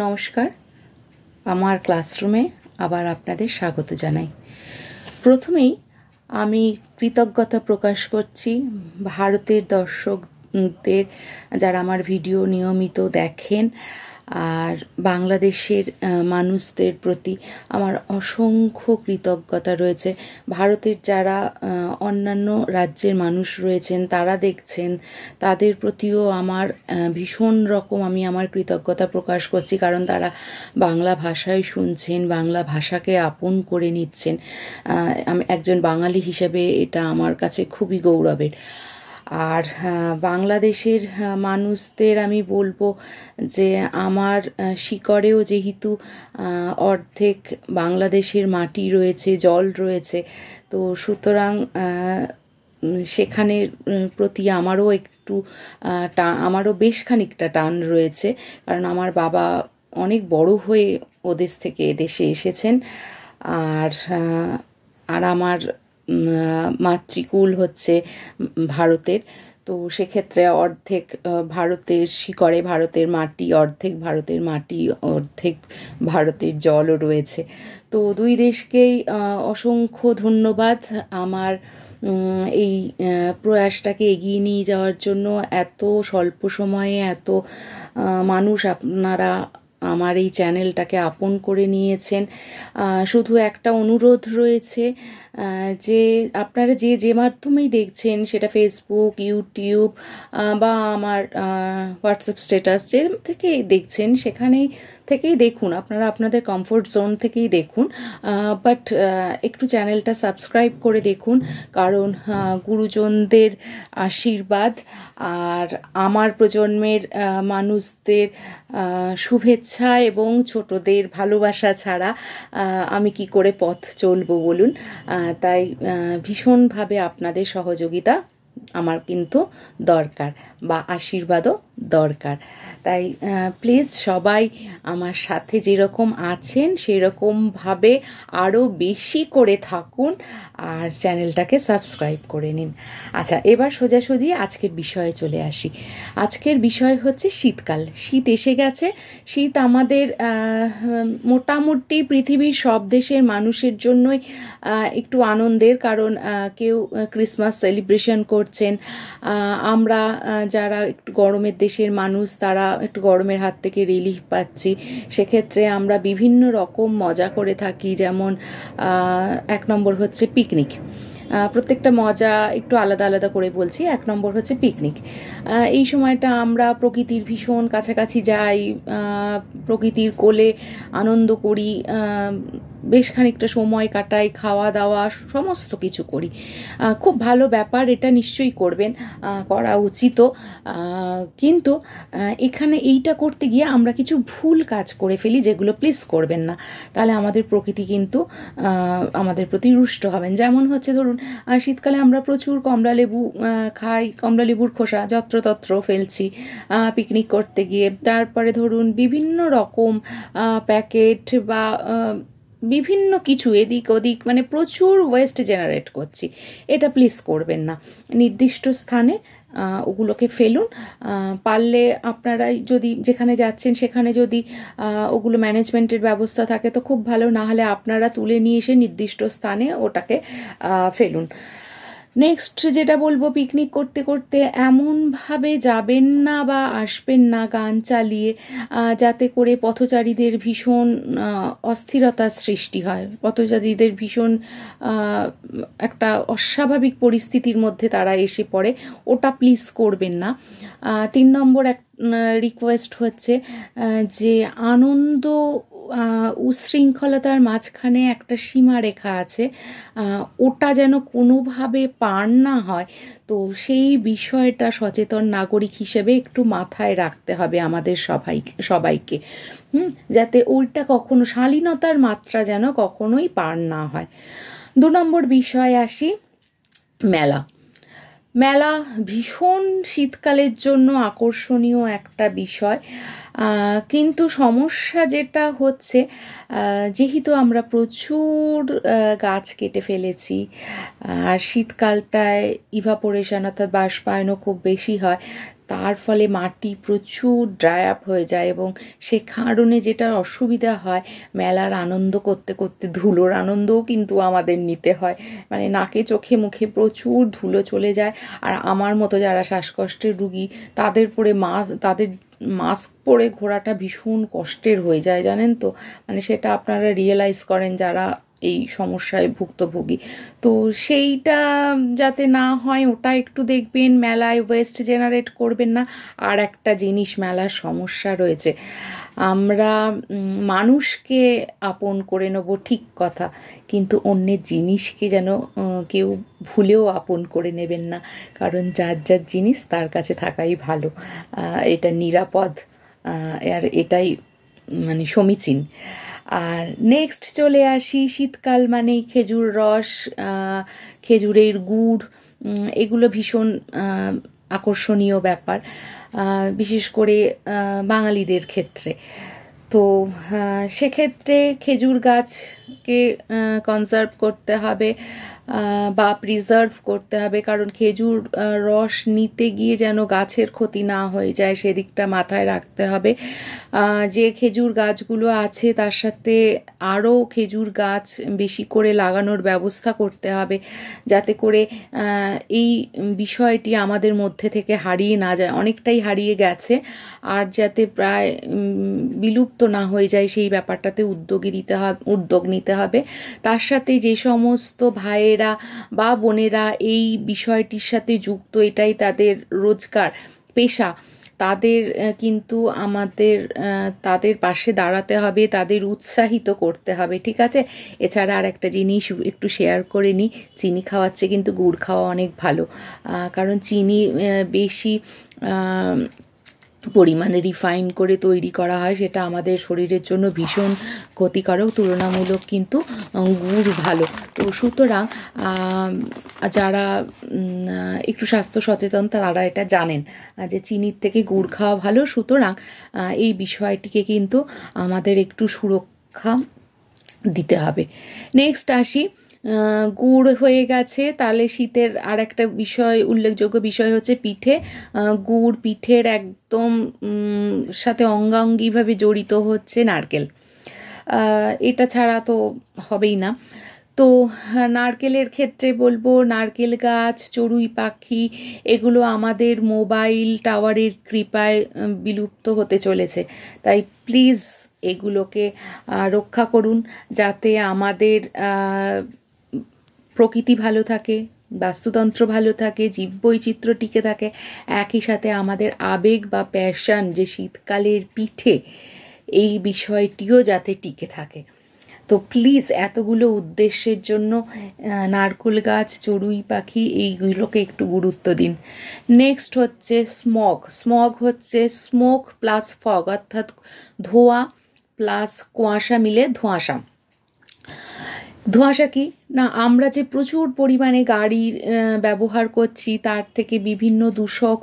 নমস্কার, আমার ক্লাসরুমে আবার আপনাদের স্বাগত জানাই। প্রথমেই আমি কৃতজ্ঞতা প্রকাশ করছি ভারতের দর্শকদের, যারা আমার ভিডিও নিয়মিত দেখেন, আর বাংলাদেশের মানুষদের প্রতি আমার অসংখ্য কৃতজ্ঞতা রয়েছে। ভারতের যারা অন্যান্য রাজ্যের মানুষ রয়েছেন, তারা দেখছেন, তাদের প্রতিও আমার ভীষণ রকম আমি আমার কৃতজ্ঞতা প্রকাশ করছি, কারণ তারা বাংলা ভাষায় শুনছেন, বাংলা ভাষাকে আপন করে নিচ্ছেন। আমি একজন বাঙালি হিসেবে এটা আমার কাছে খুবই গৌরবের। আর বাংলাদেশের মানুষদের আমি বলবো যে আমার শিকড়েও যেহেতু অর্ধেক বাংলাদেশের মাটি রয়েছে, জল রয়েছে, তো সুতরাং সেখানের প্রতি আমারও একটু আমারও বেশ খানিকটা টান রয়েছে, কারণ আমার বাবা অনেক বড় হয়ে ওদেশ থেকে এদেশে এসেছেন। আর আমার মাতৃকুল হচ্ছে ভারতের, তো সেক্ষেত্রে অর্ধেক ভারতের শিকড়ে ভারতের মাটি, অর্ধেক ভারতের মাটি, অর্ধেক ভারতের জলও রয়েছে। তো দুই দেশকেই অসংখ্য ধন্যবাদ আমার এই প্রয়াসটাকে এগিয়ে নিয়ে যাওয়ার জন্য। এত স্বল্প সময়ে এত মানুষ আপনারা আমার এই চ্যানেলটাকে আপন করে নিয়েছেন। শুধু একটা অনুরোধ রয়েছে যে আপনারা যে মাধ্যমেই দেখছেন, সেটা ফেসবুক, ইউটিউব বা আমার হোয়াটসঅ্যাপ স্ট্যাটাস, যে থেকেই দেখছেন সেখানেই থেকেই দেখুন, আপনারা আপনাদের কমফোর্ট জোন থেকেই দেখুন, বাট একটু চ্যানেলটা সাবস্ক্রাইব করে দেখুন, কারণ গুরুজনদের আশীর্বাদ আর আমার প্রজন্মের মানুষদের শুভেচ্ছা এবং ছোটদের ভালোবাসা ছাড়া আমি কি করে পথ চলবো বলুন। তাই ভীষণভাবে আপনাদের সহযোগিতা আমার কিন্তু দরকার, বা আশীর্বাদও দরকার। তাই প্লিজ সবাই আমার সাথে যেরকম আছেন সেরকমভাবে আরও বেশি করে থাকুন, আর চ্যানেলটাকে সাবস্ক্রাইব করে নিন। আচ্ছা, এবার সোজাসুজি আজকের বিষয়ে চলে আসি। আজকের বিষয় হচ্ছে শীতকাল। শীত এসে গেছে। শীত আমাদের মোটামুটি পৃথিবীর সব দেশের মানুষের জন্যই একটু আনন্দের, কারণ কেউ ক্রিসমাস সেলিব্রেশন করছেন। আমরা যারা একটু গরমের দেশের মানুষ, তারা একটু গরমের হাত থেকে রিলিফ পাচ্ছি। সেক্ষেত্রে আমরা বিভিন্ন রকম মজা করে থাকি, যেমন এক নম্বর হচ্ছে পিকনিক। প্রত্যেকটা মজা একটু আলাদা আলাদা করে বলছি। এক নম্বর হচ্ছে পিকনিক। এই সময়টা আমরা প্রকৃতির ভীষণ কাছাকাছি যাই, প্রকৃতির কোলে আনন্দ করি, বেশ খানিকটা সময় কাটাই, খাওয়া দাওয়া সমস্ত কিছু করি। খুব ভালো ব্যাপার, এটা নিশ্চয়ই করবেন, করা উচিতও। কিন্তু এখানে এইটা করতে গিয়ে আমরা কিছু ভুল কাজ করে ফেলি, যেগুলো প্লিজ করবেন না, তাহলে আমাদের প্রকৃতি কিন্তু আমাদের প্রতি রুষ্ট হবেন। যেমন হচ্ছে ধরুন, শীতকালে আমরা প্রচুর কমলালেবু খাই, কমলালেবুর খোসা যত্রতত্র ফেলছি পিকনিক করতে গিয়ে। তারপরে ধরুন বিভিন্ন রকম প্যাকেট বা বিভিন্ন কিছু এদিক ওদিক, মানে প্রচুর ওয়েস্ট জেনারেট করছি। এটা প্লিজ করবেন না। নির্দিষ্ট স্থানে ওগুলোকে ফেলুন। পারলে আপনারা যদি যেখানে যাচ্ছেন সেখানে যদি ওগুলো ম্যানেজমেন্টের ব্যবস্থা থাকে তো খুব ভালো, না হলে আপনারা তুলে নিয়ে এসে নির্দিষ্ট স্থানে ওটাকে ফেলুন। নেক্সট যেটা বলবো, পিকনিক করতে করতে এমনভাবে যাবেন না বা আসবেন না গান চালিয়ে, যাতে করে পথচারীদের ভীষণ অস্থিরতার সৃষ্টি হয়, পথচারীদের ভীষণ একটা অস্বাভাবিক পরিস্থিতির মধ্যে তারা এসে পড়ে। ওটা প্লিজ করবেন না। 3 নম্বর এক রিকোয়েস্ট হচ্ছে যে আনন্দ উশৃঙ্খলতার মাঝখানে একটা সীমারেখা আছে, ওটা যেন কোনোভাবে পার না হয়। তো সেই বিষয়টা সচেতন নাগরিক হিসেবে একটু মাথায় রাখতে হবে আমাদের সবাইকে, যাতে ওইটা কখনো, শালীনতার মাত্রা যেন কখনোই পার না হয়। 2 নম্বর বিষয় আসি, মেলা। মেলা ভীষণ শীতকালের জন্য আকর্ষণীয় একটা বিষয়, কিন্তু সমস্যা যেটা হচ্ছে, যেহেতু আমরা প্রচুর গাছ কেটে ফেলেছি, আর শীতকালটায় ইভাপোরেশন অর্থাৎ বাষ্পায়নও খুব বেশি হয়, তার ফলে মাটি প্রচুর ড্রাই আপ হয়ে যায় এবং সে কারণে যেটা অসুবিধা হয়, মেলার আনন্দ করতে করতে ধুলোর আনন্দও কিন্তু আমাদের নিতে হয়, মানে নাকে চোখে মুখে প্রচুর ধুলো চলে যায়। আর আমার মতো যারা শ্বাসকষ্টের রুগী, তাদের মাস্ক পরে ঘোরাটা ভীষণ কষ্টের হয়ে যায়, জানেন তো, মানে সেটা আপনারা রিয়েলাইজ করেন যারা এই সমস্যায় ভুক্তভোগী। তো সেইটা যাতে না হয় ওটা একটু দেখবেন, মেলায় ওয়েস্ট জেনারেট করবেন না। আর একটা জিনিস মেলার সমস্যা রয়েছে, আমরা মানুষকে আপন করে নেব ঠিক কথা, কিন্তু অন্যের জিনিসকে যেন কেউ ভুলেও আপন করে নেবেন না, কারণ যার যার জিনিস তার কাছে থাকাই ভালো, এটা নিরাপদ, আর এটাই মানে সমীচীন। আর নেক্সট চলে আসি, শীতকাল মানেই খেজুর রস, খেজুরের গুড়, এগুলো ভীষণ আকর্ষণীয় ব্যাপার, বিশেষ করে বাঙালিদের ক্ষেত্রে। তো সেক্ষেত্রে খেজুর গাছকে কনজার্ভ করতে হবে বা প্রিজার্ভ করতে হবে, কারণ খেজুর রস নিতে গিয়ে যেন গাছের ক্ষতি না হয়ে যায় সেদিকটা মাথায় রাখতে হবে। যে খেজুর গাছগুলো আছে তার সাথে আরও খেজুর গাছ বেশি করে লাগানোর ব্যবস্থা করতে হবে, যাতে করে এই বিষয়টি আমাদের মধ্যে থেকে হারিয়ে না যায়, অনেকটাই হারিয়ে গেছে, আর যাতে প্রায় বিলুপ্ত না হয়ে যায় সেই ব্যাপারটাতে উদ্যোগ নিতে হবে। তার সাথে যে সমস্ত ভাইয়েরা বা বোনেরা এই বিষয়টির সাথে যুক্ত, এটাই তাদের রোজগার, পেশা, তাদের কিন্তু আমাদের তাদের পাশে দাঁড়াতে হবে, তাদের উৎসাহিত করতে হবে, ঠিক আছে? এছাড়া আর একটা জিনিস একটু শেয়ার করে নিই, চিনি খাওয়ার চেয়ে কিন্তু গুড় খাওয়া অনেক ভালো, কারণ চিনি বেশি পরিমাণে রিফাইন করে তৈরি করা হয়, সেটা আমাদের শরীরের জন্য ভীষণ ক্ষতিকারক, তুলনামূলক কিন্তু গুড় ভালো। তো সুতরাং যারা একটু স্বাস্থ্য সচেতন তারা এটা জানেন যে চিনির থেকে গুড় খাওয়া ভালো, সুতরাং এই বিষয়টিকে কিন্তু আমাদের একটু সুরক্ষা দিতে হবে। নেক্সট আসি, গুড় হয়ে গেছে, তাহলে শীতের আর একটা বিষয়, উল্লেখযোগ্য বিষয় হচ্ছে পিঠে। গুড় পিঠের একদম সাথে অঙ্গাঙ্গিভাবে জড়িত হচ্ছে নারকেল, এটা ছাড়া তো হবেই না। তো নারকেলের ক্ষেত্রে বলবো, নারকেল গাছ, চড়ুই পাখি, এগুলো আমাদের মোবাইল টাওয়ারের কৃপায় বিলুপ্ত হতে চলেছে, তাই প্লিজ এগুলোকে রক্ষা করুন, যাতে আমাদের প্রকৃতি ভালো থাকে, বাস্তুতন্ত্র ভালো থাকে, জীববৈচিত্র্য টিকে থাকে, একই সাথে আমাদের আবেগ বা প্যাশন যে শীতকালের পিঠে, এই বিষয়টিও যাতে টিকে থাকে। তো প্লিজ এতগুলো উদ্দেশ্যের জন্য নারকেল গাছ, চড়ুই পাখি, এইগুলোকে একটু গুরুত্ব দিন। নেক্সট হচ্ছে স্মগ হচ্ছে স্মোক প্লাস ফগ, অর্থাৎ ধোঁয়া প্লাস কুয়াশা মিলে ধোঁয়াশা। ধোঁয়াশা কি না, আমরা যে প্রচুর পরিমাণে গাড়ির ব্যবহার করছি তার থেকে বিভিন্ন দূষক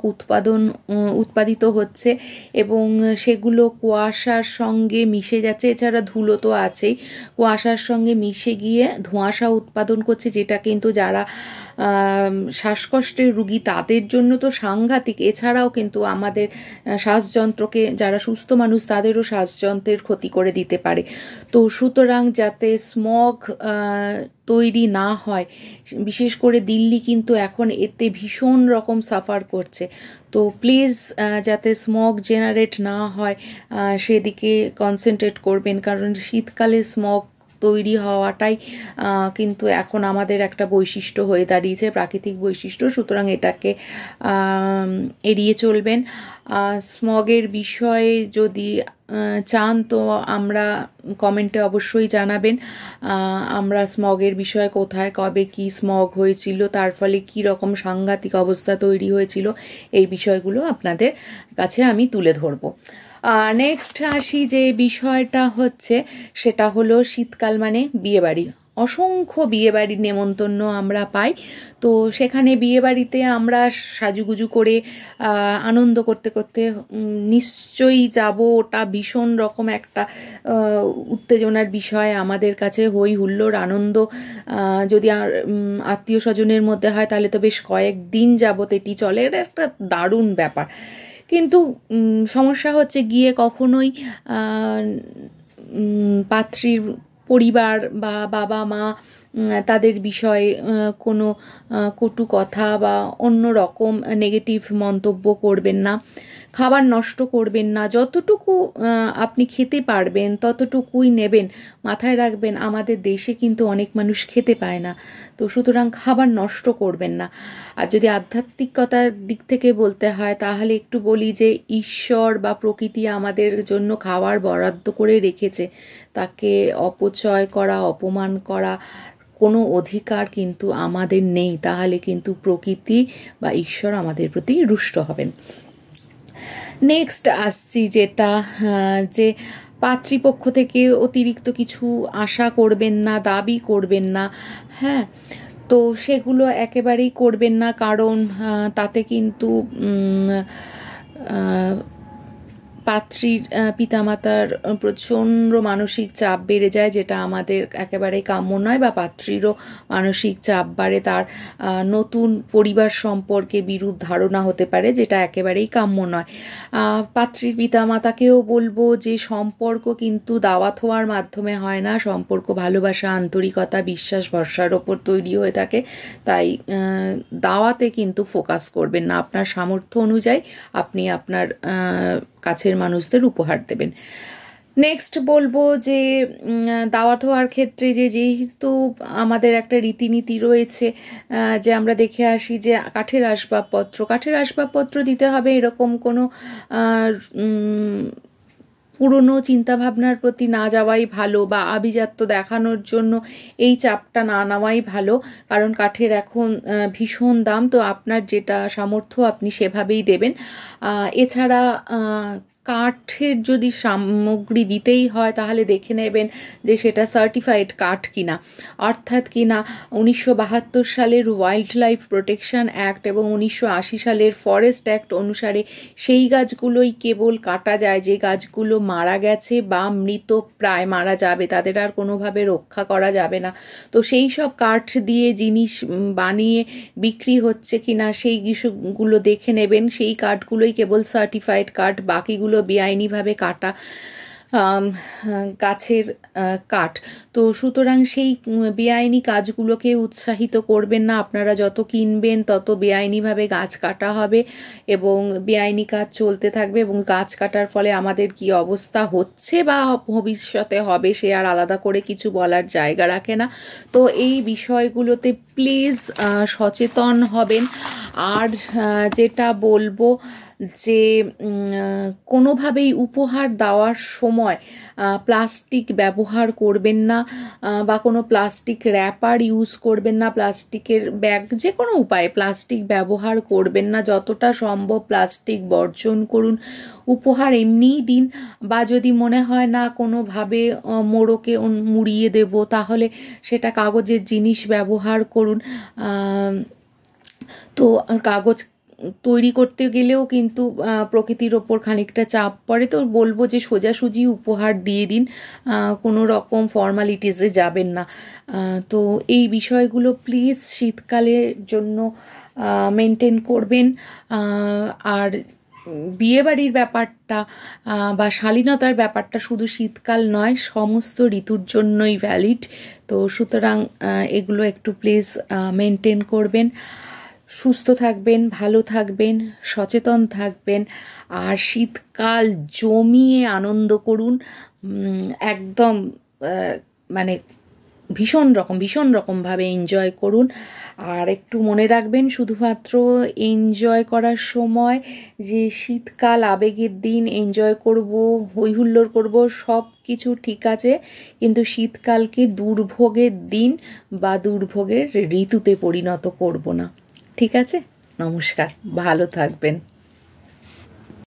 উৎপাদিত হচ্ছে এবং সেগুলো কুয়াশার সঙ্গে মিশে যাচ্ছে, এছাড়া ধুলো তো আছেই, কুয়াশার সঙ্গে মিশে গিয়ে ধোঁয়াশা উৎপাদন করছে, যেটা কিন্তু যারা শ্বাসকষ্টের রুগী তাদের জন্য তো সাংঘাতিক, এছাড়াও কিন্তু আমাদের শ্বাসযন্ত্রকে, যারা সুস্থ মানুষ তাদেরও শ্বাসযন্ত্রের ক্ষতি করে দিতে পারে। তো সুতরাং যাতে স্মগ তৈরি না হয়, বিশেষ করে দিল্লি কিন্তু এখন এতে ভীষণ রকম সাফার করছে, তো প্লিজ যাতে স্মগ জেনারেট না হয় সেদিকে কনসেন্ট্রেট করবেন, কারণ শীতকালে স্মগ তৈরি হওয়াটাই কিন্তু এখন আমাদের একটা বৈশিষ্ট্য হয়ে দাঁড়িয়েছে, প্রাকৃতিক বৈশিষ্ট্য, সুতরাং এটাকে এড়িয়ে চলবেন। স্মগের বিষয়ে যদি চান তো আমরা কমেন্টে অবশ্যই জানাবেন, আমরা স্মগের বিষয়ে কোথায় কবে কি স্মগ হয়েছিল, তার ফলে কি রকম সাংঘাতিক অবস্থা তৈরি হয়েছিল, এই বিষয়গুলো আপনাদের কাছে আমি তুলে ধরবো। নেক্সট আসি, যে বিষয়টা হচ্ছে সেটা হলো শীতকাল মানে বিয়েবাড়ি, অসংখ্য বিয়েবাড়ির নেমন্তন্ন আমরা পাই। তো সেখানে বিয়েবাড়িতে আমরা সাজুগুজু করে আনন্দ করতে করতে নিশ্চয়ই যাব। ওটা ভীষণ রকম একটা উত্তেজনার বিষয় আমাদের কাছে। হই হুল্লোড় আনন্দ যদি আত্মীয় স্বজনের মধ্যে হয় তাহলে তো বেশ কয়েকদিন যাবত এটি চলে। এটা একটা দারুণ ব্যাপার। কিন্তু সমস্যা হচ্ছে গিয়ে কখনোই পাত্রীর পরিবার বা বাবা মা তাদের বিষয়ে কোনো কটু কথা বা অন্য রকম নেগেটিভ মন্তব্য করবেন না। খাবার নষ্ট করবেন না, যতটুকু আপনি খেতে পারবেন ততটুকুই নেবেন। মাথায় রাখবেন আমাদের দেশে কিন্তু অনেক মানুষ খেতে পায় না, তো সুতরাং খাবার নষ্ট করবেন না। আর যদি আধ্যাত্মিকতার দিক থেকে বলতে হয় তাহলে একটু বলি যে ঈশ্বর বা প্রকৃতি আমাদের জন্য খাবার বরাদ্দ করে রেখেছে, তাকে অপচয় করা, অপমান করা কোনো অধিকার কিন্তু আমাদের নেই। তাহলে কিন্তু প্রকৃতি বা ঈশ্বর আমাদের প্রতি রুষ্ট হবেন। নেক্সট আসছি যেটা যে পাত্রীপক্ষ থেকে অতিরিক্ত কিছু আশা করবেন না, দাবি করবেন না। হ্যাঁ, তো সেগুলো একেবারেই করবেন না, কারণ তাতে কিন্তু পাত্রীর পিতামাতার প্রচণ্ড মানসিক চাপ বেড়ে যায়, যেটা আমাদের একেবারেই কাম্য নয়। বা পাত্রীরও মানসিক চাপ বাড়ে, তার নতুন পরিবার সম্পর্কে বিরূপ ধারণা হতে পারে, যেটা একেবারেই কাম্য নয়। পাত্রীর পিতামাতাকেও বলবো যে সম্পর্ক কিন্তু দাওয়াত হওয়ার মাধ্যমে হয় না। সম্পর্ক ভালোবাসা, আন্তরিকতা, বিশ্বাস, ভরসার ওপর তৈরি হয়ে থাকে। তাই দাওয়াতে কিন্তু ফোকাস করবেন না। আপনার সামর্থ্য অনুযায়ী আপনি আপনার কাছের মানুষদের উপহার দেবেন। নেক্সট বলবো যে দাওয়াত হওয়ার ক্ষেত্রে যেহেতু আমাদের একটা রীতিনীতি রয়েছে, যে আমরা দেখে আসি যে কাঠের আসবাবপত্র দিতে হবে, এরকম কোনো পুরনো চিন্তাভাবনার প্রতি না যাওয়াই ভালো, বা আভিজাত্য দেখানোর জন্য এই চাপটা না নেওয়াই ভালো। কারণ কাঠের এখন ভীষণ দাম, তো আপনার যেটা সামর্থ্য আপনি সেভাবেই দেবেন। এছাড়া কাঠের যদি সামগ্রী দিতেই হয় তাহলে দেখে নেবেন যে সেটা সার্টিফাইড কাঠ কিনা, অর্থাৎ কিনা 1972 সালের ওয়াইল্ড লাইফ প্রোটেকশন অ্যাক্ট এবং 1980 সালের ফরেস্ট অ্যাক্ট অনুসারে সেই গাছগুলোই কেবল কাটা যায় যে গাছগুলো মারা গেছে বা মৃত প্রায় মারা যাবে, তাদের আর কোনোভাবে রক্ষা করা যাবে না। তো সেই সব কাঠ দিয়ে জিনিস বানিয়ে বিক্রি হচ্ছে কিনা সেই বিষয়গুলো দেখে নেবেন। সেই কাঠগুলোই কেবল সার্টিফাইড কাঠ, বাকিগুলো বেআইনিভাবে কাটা গাছের কাঠ। তো সুতরাং সেই বেআইনি কাজগুলোকে উৎসাহিত করবেন না। আপনারা যত কিনবেন তত বেআইনিভাবে গাছ কাটা হবে এবং বেআইনি কাজ চলতে থাকবে, এবং গাছ কাটার ফলে আমাদের কি অবস্থা হচ্ছে বা ভবিষ্যতে হবে সে আর আলাদা করে কিছু বলার জায়গা রাখে না। তো এই বিষয়গুলোতে প্লিজ সচেতন হবেন। আর যেটা বলবো যে কোনোভাবেই উপহার দেওয়ার সময় প্লাস্টিক ব্যবহার করবেন না, বা কোনো প্লাস্টিক র্যাপার ইউজ করবেন না, প্লাস্টিকের ব্যাগ, যে কোনো উপায়ে প্লাস্টিক ব্যবহার করবেন না। যতটা সম্ভব প্লাস্টিক বর্জন করুন। উপহার এমনিই দিন, বা যদি মনে হয় না কোনোভাবে মোড়কে মুড়িয়ে দেব তাহলে সেটা কাগজের জিনিস ব্যবহার করুন। তো কাগজ তৈরি করতে গেলেও কিন্তু প্রকৃতির ওপর খানিকটা চাপ পড়ে। তো বলবো যে সোজাসুজি উপহার দিয়ে দিন, কোনো রকম ফর্মালিটিসে যাবেন না। তো এই বিষয়গুলো প্লিজ শীতকালের জন্য মেনটেন করবেন। আর বিয়েবাড়ির ব্যাপারটা বা শালীনতার ব্যাপারটা শুধু শীতকাল নয়, সমস্ত ঋতুর জন্যই ভ্যালিড। তো সুতরাং এগুলো একটু প্লিজ মেনটেন করবেন। সুস্থ থাকবেন, ভালো থাকবেন, সচেতন থাকবেন, আর শীতকাল জমিয়ে আনন্দ করুন। একদম মানে ভীষণ রকমভাবে এনজয় করুন। আর একটু মনে রাখবেন শুধুমাত্র এনজয় করার সময় যে শীতকাল আবেগের দিন, এনজয় করব, হই হুল্লোড় করব, সব কিছু ঠিক আছে, কিন্তু শীতকালকে দুর্ভোগের দিন বা দুর্ভোগের ঋতুতে পরিণত করব না। ঠিক আছে? নমস্কার, ভালো থাকবেন।